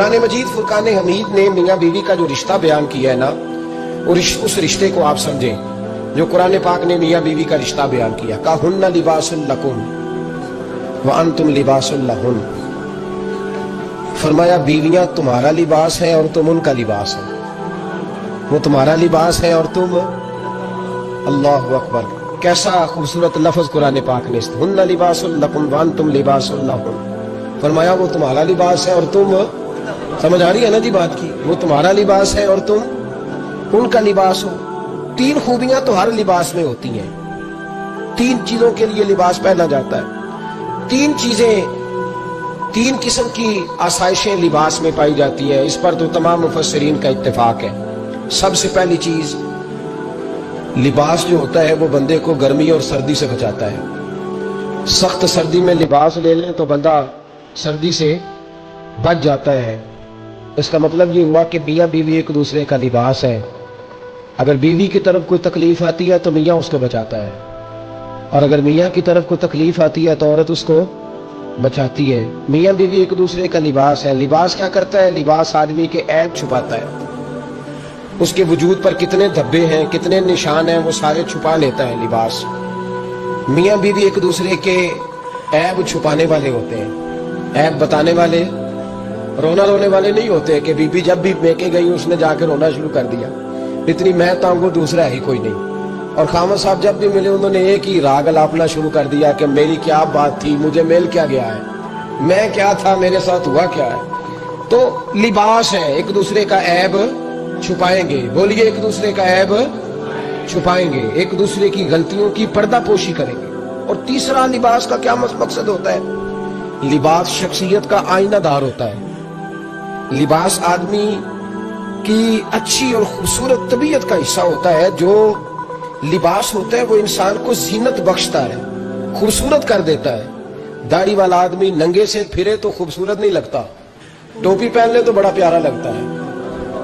قرآن مجید فرقان حمید نے میاں بیوی کا جو رشتہ بیان کیا ہے نا، اس رشتے کو آپ سمجھیں جو قرآن پاک نے میاں بیوی کا رشتہ بیان کیا. کہن لباس لکم وانتم لباس لہن. فرمایا بیویاں تمہارا لباس ہے اور تم ان کا لباس ہے. وہ تمہارا لباس ہے اور تم. اللہ اکبر، کیسا خوبصورت لفظ قرآن پاک نے. ہن لباس لکم وانتم لباس لہن. فرمایا وہ تمہارا لباس ہے اور تم. سمجھ آ رہی ہے نا جی بات کی؟ وہ تمہارا لباس ہے اور تم ان کا لباس ہو. 3 خوبیاں تو ہر لباس میں ہوتی ہیں. 3 چیزوں کے لیے لباس پہنا جاتا ہے. 3 چیزیں، 3 قسم کی آسائشیں لباس میں پائی جاتی ہیں. اس پر تو تمام مفسرین کا اتفاق ہے. سب سے پہلی چیز، لباس جو ہوتا ہے وہ بندے کو گرمی اور سردی سے بچاتا ہے. سخت سردی میں لباس لے لیں تو بندہ سردی سے بچ جاتا ہے. اس کا مطلب یہ ہوا کہ میاں بیوی ایک دوسرے کا لباس ہے. اگر بیوی کی طرف کوئی تکلیف آتی ہے تو میاں اس کو بچاتا ہے، اور اگر میاں کی طرف کوئی تکلیف آتی ہے تو عورت اس کو بچاتی ہے. میاں بیوی ایک دوسرے کا لباس ہے. لباس کیا کرتا ہے؟ لباس آدمی کے عیب چھپاتا ہے. اس کے وجود پر کتنے دھبے ہیں، کتنے نشان ہیں، وہ سارے چھپا لیتا ہے لباس. میاں بیوی ایک دوسرے کے عیب چھپانے والے ہوتے ہیں. عیب بتانے والے، رونا رونے والے نہیں ہوتے کہ بی بی جب بھی میکے گئی اس نے جا کے رونا شروع کر دیا. اتنی میں تانگو دوسرا ہی کوئی نہیں. اور خامد صاحب جب بھی ملے انہوں نے ایک ہی راگ الاپنا شروع کر دیا کہ میری کیا بات تھی، مجھے مل کیا گیا ہے، میں کیا تھا، میرے ساتھ ہوا کیا ہے. تو لباس ہے، ایک دوسرے کا عیب چھپائیں گے. بولیے، ایک دوسرے کا عیب چھپائیں گے، ایک دوسرے کی غلطیوں کی پردہ پوشی کریں گے. اور تیسرا، لباس کا کیا مقصد ہوتا ہے؟ لباس شخصیت کا آئینہ دار ہوتا ہے. لباس آدمی کی اچھی اور خوبصورت طبیعت کا حصہ ہوتا ہے. جو لباس ہوتا ہے وہ انسان کو زینت بخشتا ہے، خوبصورت کر دیتا ہے. داڑھی والا آدمی ننگے سے پھرے تو خوبصورت نہیں لگتا. ٹوپی پہن لے تو بڑا پیارا لگتا ہے.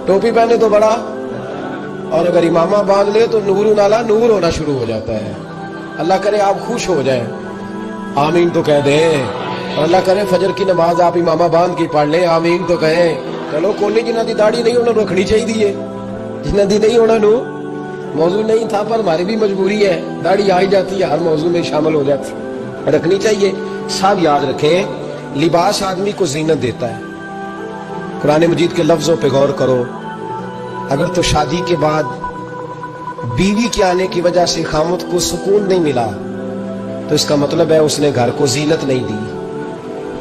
ٹوپی پہنے تو بڑا، اور اگر امامہ باندھ لے تو نور نالا نور ہونا شروع ہو جاتا ہے. اللہ کرے آپ خوش ہو جائیں، آمین تو کہہ دیں. اور اللہ کرے فجر کی نماز آپ امامہ باندھ کی پڑھ لیں، آمین تو کہیں. چلو کوئی جنہ دی داڑھی نہیں انہوں رکھنی چاہیے، جنہ دی نہیں ہونا نو موضوع نہیں تھا، پر ہماری بھی مجبوری ہے. داڑھی آ ہی جاتی ہے، ہر موضوع میں شامل ہو جاتی ہے، رکھنی چاہیے. سب یاد رکھیں، لباس آدمی کو زینت دیتا ہے. قرآن مجید کے لفظوں پہ غور کرو. اگر تو شادی کے بعد بیوی کے آنے کی وجہ سے خامد کو سکون نہیں ملا تو اس کا مطلب ہے اس نے گھر کو زینت نہیں دی.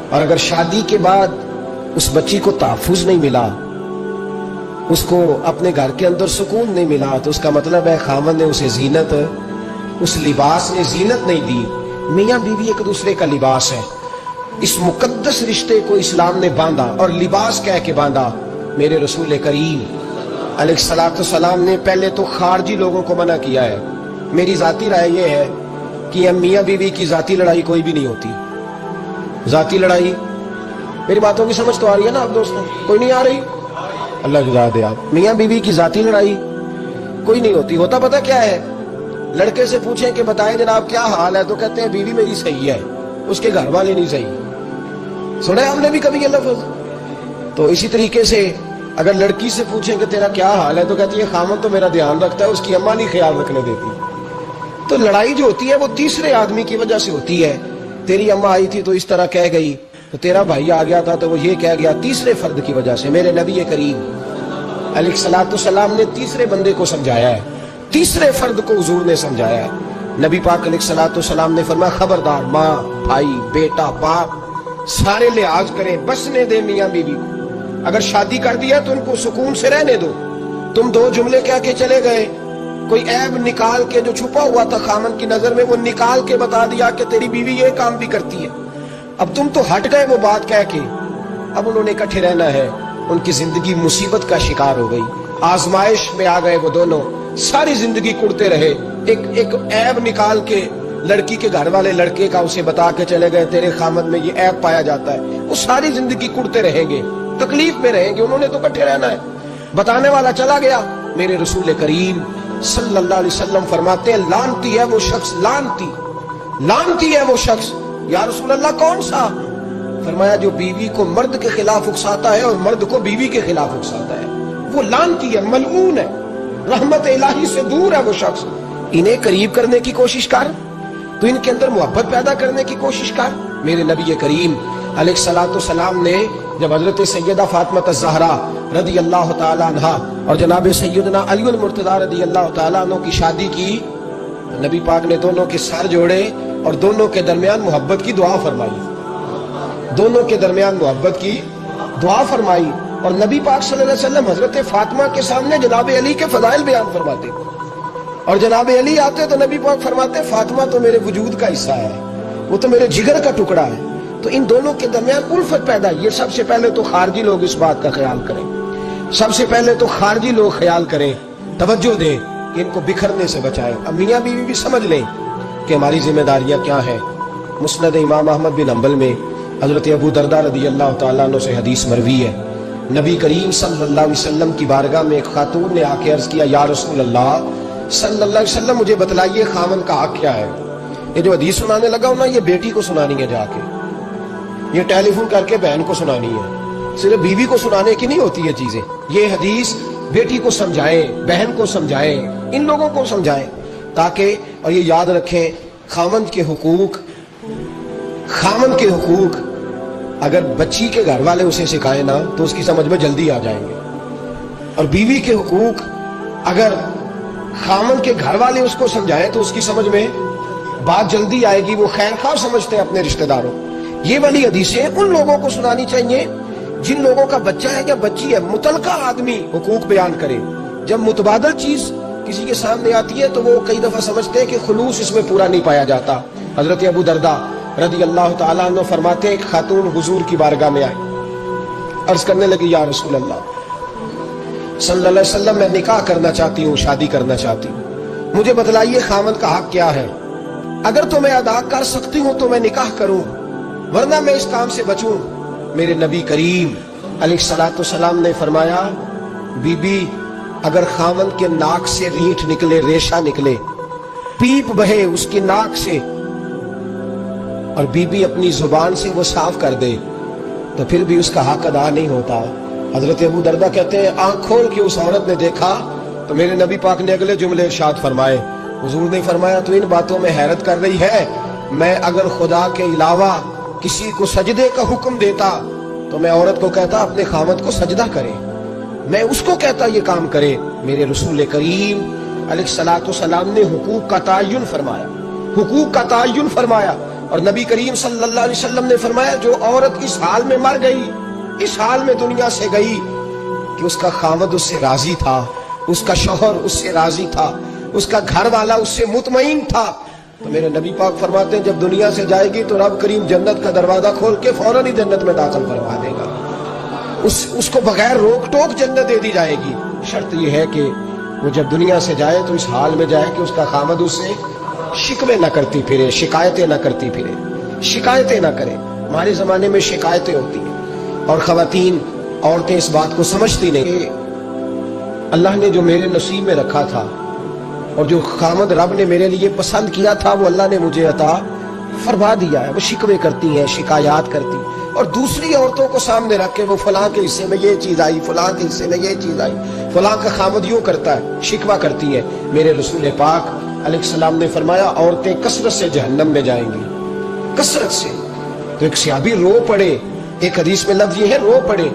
اور اگر شادی کے بعد اس بچی کو تحفظ نہیں ملا، اس کو اپنے گھر کے اندر سکون نہیں ملا، تو اس کا مطلب ہے خامد نے اسے زینت، اس لباس نے زینت نہیں دی. میاں بیوی ایک دوسرے کا لباس ہے. اس مقدس رشتے کو اسلام نے باندھا، اور لباس کہہ کے باندھا. میرے رسول کریم علیہ الصلوۃ والسلام نے پہلے تو خارجی لوگوں کو منع کیا ہے. میری ذاتی رائے یہ ہے کہ میاں بیوی کی ذاتی لڑائی کوئی بھی نہیں ہوتی. ذاتی لڑائی، میری باتوں کی سمجھ تو آ رہی ہے نا آپ دوستوں؟ کوئی نہیں آ رہی؟ اللہ جزا دے. آپ میاں بیوی کی ذاتی لڑائی کوئی نہیں ہوتی. ہوتا پتہ کیا ہے؟ لڑکے سے پوچھیں کہ بتائیں جناب کیا حال ہے، تو کہتے ہیں بیوی میری صحیح ہے، اس کے گھر والے نہیں صحیح. سنا ہے ہم نے بھی کبھی یہ لفظ؟ تو اسی طریقے سے اگر لڑکی سے پوچھیں کہ تیرا کیا حال ہے تو کہتی ہے خامد تو میرا دھیان رکھتا ہے، اس کی اماں نہیں خیال رکھنے دیتی. تو لڑائی جو ہوتی ہے وہ تیسرے آدمی کی وجہ سے ہوتی ہے. تیری اماں آئی تھی تو اس طرح کہہ گئی، تو تیرا بھائی آ گیا تھا تو وہ یہ کہہ گیا، تیسرے فرد کی وجہ سے. میرے نبی کریم علیہ الصلوۃ والسلام نے تیسرے بندے کو سمجھایا ہے، تیسرے فرد کو حضور نے سمجھایا ہے. نبی پاک علیہ الصلوۃ والسلام نے فرمایا خبردار، ماں، بھائی، بیٹا، باپ سارے لحاظ کریں، بسنے دیں میاں بیوی کو. اگر شادی کر دیا تو ان کو سکون سے رہنے دو. تم 2 جملے کہہ کے چلے گئے، کوئی عیب نکال کے جو چھپا ہوا تھا خامن کی نظر میں وہ نکال کے بتا دیا کہ تیری بیوی یہ کام بھی کرتی ہے. اب تم تو ہٹ گئے وہ بات کہہ کے، اب انہوں نے اکٹھے رہنا ہے. ان کی زندگی مصیبت کا شکار ہو گئی، آزمائش میں آ گئے وہ دونوں. ساری زندگی کڑتے رہے. ایک عیب نکال کے لڑکی کے گھر والے لڑکے کا اسے بتا کے چلے گئے تیرے خامد میں یہ عیب پایا جاتا ہے. وہ ساری زندگی کڑتے رہیں گے، تکلیف میں رہیں گے. انہوں نے تو اکٹھے رہنا ہے. بتانے والا چلا گیا. میرے رسول کریم صلی اللہ علیہ وسلم فرماتے ہیں لعنتی ہے وہ شخص، لعنتی ہے وہ شخص. یا رسول اللہ کون سا؟ فرمایا جو بیوی کو مرد کے خلاف اکساتا ہے اور مرد کو بیوی کے خلاف اکساتا ہے وہ لعنتی ہے، ملعون ہے، رحمت الہی سے دور ہے وہ شخص۔ انہیں قریب کرنے کی کوشش کر، تو ان کے اندر محبت پیدا کرنے کی کوشش کر۔ میرے نبی کریم علیہ الصلوۃ والسلام نے جب حضرت سیدہ فاطمہ الزہرا رضی اللہ تعالی عنہا اور جناب سیدنا علی المرتضی رضی اللہ تعالی عنہ کی شادی کی، نبی پاک نے دونوں کے سر جوڑے اور دونوں کے درمیان محبت کی دعا فرمائی، دونوں کے درمیان محبت کی دعا فرمائی۔ اور نبی پاک صلی اللہ علیہ وسلم حضرت فاطمہ کے سامنے جناب علی کے فضائل بیان فرماتے، اور جناب علی آتے تو نبی پاک فرماتے فاطمہ تو میرے وجود کا حصہ ہے، وہ تو میرے جگر کا ٹکڑا ہے۔ تو ان دونوں کے درمیان الفت پیدا۔ یہ سب سے پہلے تو خارجی لوگ اس بات کا خیال کریں، سب سے پہلے تو خارجی لوگ خیال کریں، توجہ دیں کہ ان کو بکھرنے سے بچائیں۔ اب میاں بیوی بھی سمجھ لیں کہ ہماری ذمہ داریاں کیا ہیں۔ مسند امام احمد بن حنبل میں حضرت ابو درداء رضی اللہ تعالیٰ عنہ سے حدیث مروی ہے، نبی کریم صلی اللہ علیہ وسلم کی بارگاہ میں ایک خاتون نے آ کے عرض کیا، یا رسول اللہ صلی اللہ علیہ وسلم مجھے بتلائیے خامن کا حق کیا ہے۔ یہ جو حدیث سنانے لگا ہوں نا، یہ بیٹی کو سنانی ہے، جا کے یہ ٹیلی فون کر کے بہن کو سنانی ہے، صرف بیوی کو سنانے کی نہیں ہوتی یہ چیزیں۔ یہ حدیث بیٹی کو سمجھائیں، بہن کو سمجھائیں، ان لوگوں کو سمجھائیں، تاکہ اور یہ یاد رکھیں خامن کے حقوق، خامن کے حقوق اگر بچی کے گھر والے اسے سکھائیں نا تو اس کی سمجھ میں جلدی آ جائیں گے، اور بیوی کے حقوق اگر خامن کے گھر والے اس کو سمجھائیں تو اس کی سمجھ میں بات جلدی آئے گی۔ وہ خیر خواہ سمجھتے ہیں اپنے رشتہ داروں۔ یہ والی حدیثیں ان لوگوں کو سنانی چاہیے جن لوگوں کا بچہ ہے یا بچی ہے، متعلقہ آدمی حقوق بیان کرے۔ جب متبادل چیز کسی کے سامنے آتی ہے تو وہ کئی دفعہ سمجھتے ہیں کہ خلوص اس میں پورا نہیں پایا جاتا۔ حضرت ابو درداء رضی اللہ تعالیٰ عنہ فرماتے ہیں ایک خاتون حضور کی بارگاہ میں آئی، عرض کرنے لگی، یا رسول اللہ صلی اللہ علیہ وسلم میں نکاح کرنا چاہتی ہوں، شادی کرنا چاہتی ہوں، مجھے بتلائیے خامن کا حق کیا ہے؟ اگر تو میں ادا کر سکتی ہوں تو میں نکاح کروں، ورنہ میں اس کام سے بچوں۔ میرے نبی کریم علیہ الصلوۃ والسلام نے فرمایا، بی بی اگر خامن کے ناک سے ریٹھ نکلے، ریشہ نکلے، پیپ بہے اس کی ناک سے، اور بی بی اپنی زبان سے وہ صاف کر دے تو پھر بھی اس کا حق ادا نہیں ہوتا۔ حضرت ابو درداء کہتے ہیں آنکھ کھول کے اس عورت نے دیکھا تو میرے نبی پاک نے اگلے جملے ارشاد فرمائے، حضور نے فرمایا تو ان باتوں میں حیرت کر رہی ہے، میں اگر خدا کے علاوہ کسی کو سجدے کا حکم دیتا تو میں عورت کو کہتا اپنے خامد کو سجدہ کرے، میں اس کو کہتا یہ کام کرے۔ میرے رسول کریم علیہ الصلوۃ والسلام نے حقوق کا تعین فرمایا، حقوق کا تعین فرمایا، اور نبی کریم صلی اللہ علیہ وسلم نے فرمایا جو عورت اس حال میں مر گئی، اس حال میں دنیا سے گئی کہ اس کا خامد اس سے راضی تھا، اس کا شوہر اس سے راضی تھا، اس کا گھر والا اس سے مطمئن تھا، تو میرے نبی پاک فرماتے ہیں جب دنیا سے جائے گی تو رب کریم جنت کا دروازہ کھول کے فوراً ہی جنت میں داخل کروا دے گا، اس کو بغیر روک ٹوک جنت دے دی جائے گی۔ شرط یہ ہے کہ وہ جب دنیا سے جائے تو اس حال میں جائے کہ اس کا خامد اس سے شکوے نہ کرتی پھرے، شکایتیں نہ کرتی پھرے، شکایتیں نہ کرے۔ ہمارے زمانے میں شکایتیں ہوتی ہیں، اور خواتین عورتیں اس بات کو سمجھتی نہیں کہ اللہ نے جو میرے نصیب میں رکھا تھا اور جو خامد رب نے میرے لیے پسند کیا تھا وہ اللہ نے مجھے عطا فرما دیا ہے۔ وہ شکوے کرتی ہیں، شکایات کرتی، اور دوسری عورتوں کو سامنے رکھ کے وہ فلاں کے حصے میں یہ چیز آئی، فلاں کے حصے میں یہ چیز آئی، فلاں کا خامد یوں کرتا ہے، شکوہ کرتی ہے۔ میرے رسول پاک علیہ السلام نے فرمایا عورتیں کثرت سے جہنم میں جائیں گی، کثرت سے۔ تو ایک صحابی رو پڑے، ایک حدیث میں لفظ یہ ہے رو پڑے،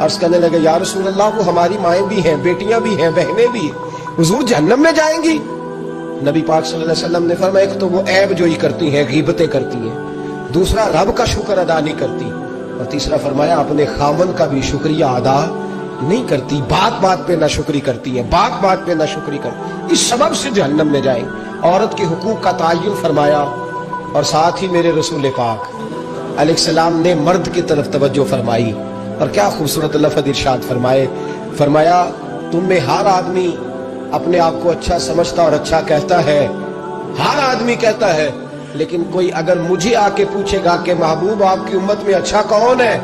عرض کرنے لگے یا رسول اللہ وہ ہماری مائیں بھی ہیں، بیٹیاں بھی ہیں، بہنیں بھی ہیں، حضور جہنم میں جائیں گی؟ نبی پاک صلی اللہ علیہ وسلم نے فرمایا ایک تو وہ عیب جوئی کرتی ہیں، غیبتیں کرتی ہیں، دوسرا رب کا شکر ادا نہیں کرتی، اور تیسرا فرمایا اپنے خامن کا بھی شکریہ ادا نہیں کرتی، بات بات پہ ناشکری کرتی ہے، بات بات پہ ناشکری کرتی، اس سبب سے جہنم میں جائیں۔ عورت کے حقوق کا تعین فرمایا، اور ساتھ ہی میرے رسول پاک علیہ السلام نے مرد کی طرف توجہ فرمائی، اور کیا خوبصورت لفظ ارشاد فرمایا تم میں ہر آدمی اپنے آپ کو اچھا سمجھتا اور اچھا کہتا ہے، ہر آدمی کہتا ہے، لیکن کوئی اگر مجھے آ کے پوچھے گا کہ محبوب آپ کی امت میں اچھا کون ہے،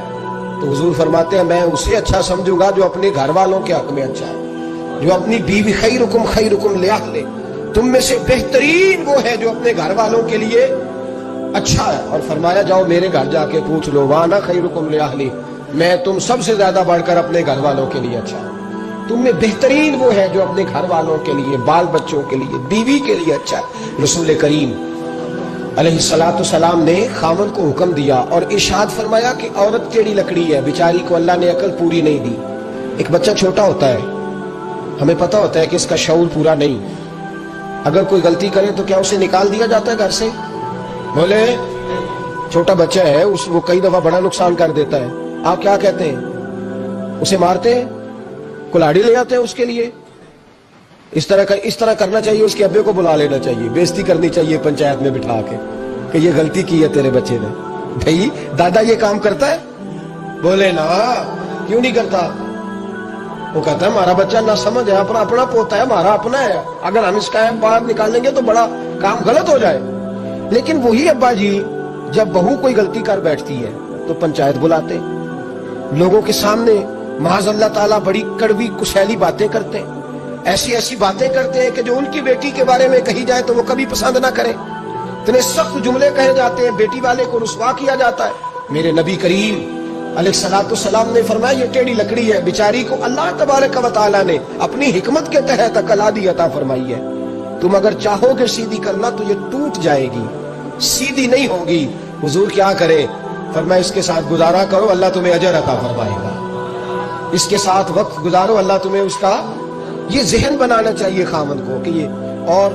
تو حضور فرماتے ہیں میں اسے اچھا سمجھوں گا جو اپنے گھر والوں کے حق میں اچھا ہے، جو اپنی بیوی خیرکم لیاہلہ، تم میں سے بہترین وہ ہے جو اپنے گھر والوں کے لیے اچھا ہے، اور فرمایا جاؤ میرے گھر جا کے پوچھ لو، وانا خیرکم لأہلی، میں تم سب سے زیادہ بڑھ کر اپنے گھر والوں کے لیے اچھا ہوں، تم میں بہترین وہ ہے جو اپنے گھر والوں کے لیے، بال بچوں کے لیے، بیوی کے لیے اچھا ہے۔ رسول کریم علیہ السلام نے خاوند کو حکم دیا اور ارشاد فرمایا کہ عورت ٹیڑھی لکڑی ہے، بیچاری کو اللہ نے عقل پوری نہیں دی۔ ایک بچہ چھوٹا ہوتا ہے، ہمیں پتہ ہوتا ہے کہ اس کا شعور پورا نہیں، اگر کوئی غلطی کرے تو کیا اسے نکال دیا جاتا ہے گھر سے؟ بولے، چھوٹا بچہ ہے، وہ کئی دفعہ بڑا نقصان کر دیتا ہے، آپ کیا کہتے ہیں؟ اسے مارتے ہیں، کلاڑی لے آتے ہیں اس کے لیے؟ اس طرح کرنا چاہیے، اس کے ابے کو بلا لینا چاہیے، بےزتی کرنی چاہیے پنچایت میں بٹھا کے کہ یہ غلطی کی ہے تیرے بچے نے۔ بھائی دادا یہ کام کرتا ہے؟ بولے نا، کیوں نہیں کرتا؟ وہ کہتا ہے ہمارا بچہ نہ سمجھ ہے، اپنا پوتا ہے، ہمارا اپنا ہے، اگر ہم اس کا باہر نکالیں گے تو بڑا کام غلط ہو جائے۔ لیکن وہی ابا جی جب بہو کوئی غلطی کر بیٹھتی ہے تو پنچایت بلاتے، لوگوں کے سامنے معاذ اللہ تعالیٰ بڑی کڑوی کسیلی باتیں کرتے ہیں، ایسی باتیں کرتے ہیں کہ جو ان کی بیٹی کے بارے میں کہی جائے تو وہ کبھی پسند نہ کرے، اتنے سخت جملے کہے جاتے ہیں، بیٹی والے کو رسوا کیا جاتا ہے۔ میرے نبی کریم علیہ السلام نے فرمایا یہ ٹیڑھی لکڑی ہے، بیچاری کو اللہ تبارک و تعالیٰ نے اپنی حکمت کے تحت عقل آدھی عطا فرمائی ہے، تم اگر چاہو گے سیدھی کرنا تو یہ ٹوٹ جائے گی، سیدھی نہیں ہوگی۔ حضور کیا کرے؟ فرمایا اس کے ساتھ گزارا کرو، اللہ تمہیں اجر عطا فرمائے گا، اس کے ساتھ وقت گزارو، اللہ تمہیں اس کا، یہ ذہن بنانا چاہیے خاوند کو کہ یہ، اور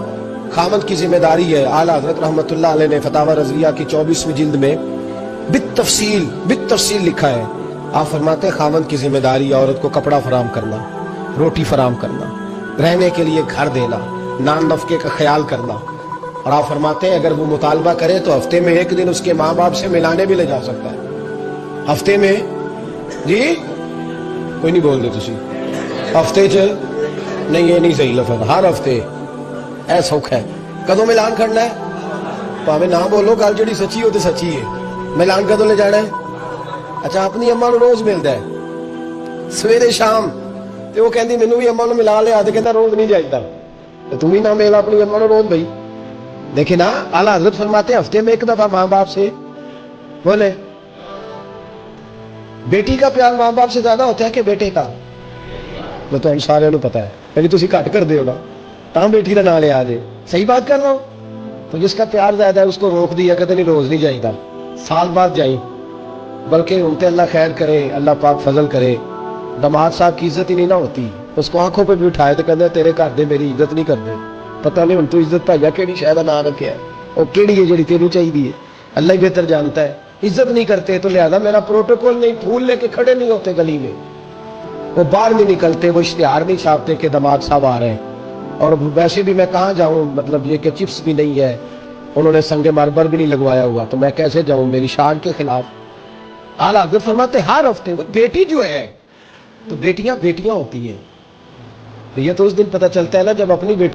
خاوند کی ذمہ داری ہے۔ اعلیٰ حضرت رحمت اللہ علیہ نے فتاوی رضویہ کی 24ویں جلد میں بالتفصیل لکھا ہے، آپ فرماتے ہیں خاوند کی ذمہ داری عورت کو کپڑا فراہم کرنا، روٹی فراہم کرنا، رہنے کے لیے گھر دینا، نان نفقے کا خیال کرنا، اور آپ فرماتے ہیں اگر وہ مطالبہ کرے تو ہفتے میں ایک دن اس کے ماں باپ سے ملانے بھی لے جا سکتا ہے۔ ہفتے میں، جی کوئی نہیں بول دے تسی، ہفتے چ نہیں، یہ نہیں صحیح لفظ، ہر ہفتے اے سوکھ ہے۔ کدوں ملان کرنا ہے؟ پاویں نہ بولو، گل جڑی سچی ہو تو سچی ہے، ملان کدوں لے جانا ہے؟ اچھا اپنی اماں نو روز ملتا ہے سویرے شام، تے وہ کہندی مینوں بھی اماں نو ملا لیا، تے کہندا روز نہیں جائیدا، تے تم ہی نہ مل اپنی اماں نو روز۔ بھائی دیکھیں نا، اعلیٰ حضرت فرماتے ہیں ہفتے میں ایک دفعہ ماں باپ سے بولے۔ بیٹی کا پیار ماں باپ سے زیادہ ہوتا ہے کہ بیٹے کا؟ وہ تو ہم سارے نو پتا ہے، لیکن تسی گھٹ کر دے ہو نا، تاں بیٹی کا نام لیا جے، صحیح بات کر رہا ہوں؟ تو جس کا پیار زیادہ ہے اس کو روک دیا، کہتے نہیں روز نہیں جائیدا، سال بعد جائیں، بلکہ ان پہ اللہ خیر کرے، اللہ پاک فضل کرے، داماد صاحب کی عزت ہی نہیں نہ ہوتی، اس کو آنکھوں پہ بھی اٹھائے تو کہتے تیرے گھر دے میری عزت نہیں کرتے، پتہ نہیں ہن تو عزت بھایا کیڑی شے دا نام رکھیا ہے، وہ کیڑی ہے جڑی تینوں چاہیے، اللہ ہی بہتر جانتا ہے۔ عزت نہیں کرتے تو لہذا میرا پروٹوکول نہیں، پھول لے کے کھڑے نہیں ہوتے گلی میں، وہ باہر نہیں نکلتے، وہ اشتہار نہیں چھاپتے کہ داماد صاحب آ رہے ہیں، اور ویسے بھی میں کہاں جاؤں، مطلب یہ کہ چپس بھی نہیں ہے، انہوں نے سنگ مرمر بھی نہیں لگوایا ہوا، تو میں کیسے جاؤں، میری شان کے خلاف۔ اعلیٰ حضرت فرماتے ہر ہفتے بیٹی جو ہے، تو بیٹیاں ہوتی ہیں، یہ تو اس دن پتہ چلتا ہے نا جب اپنی بیٹی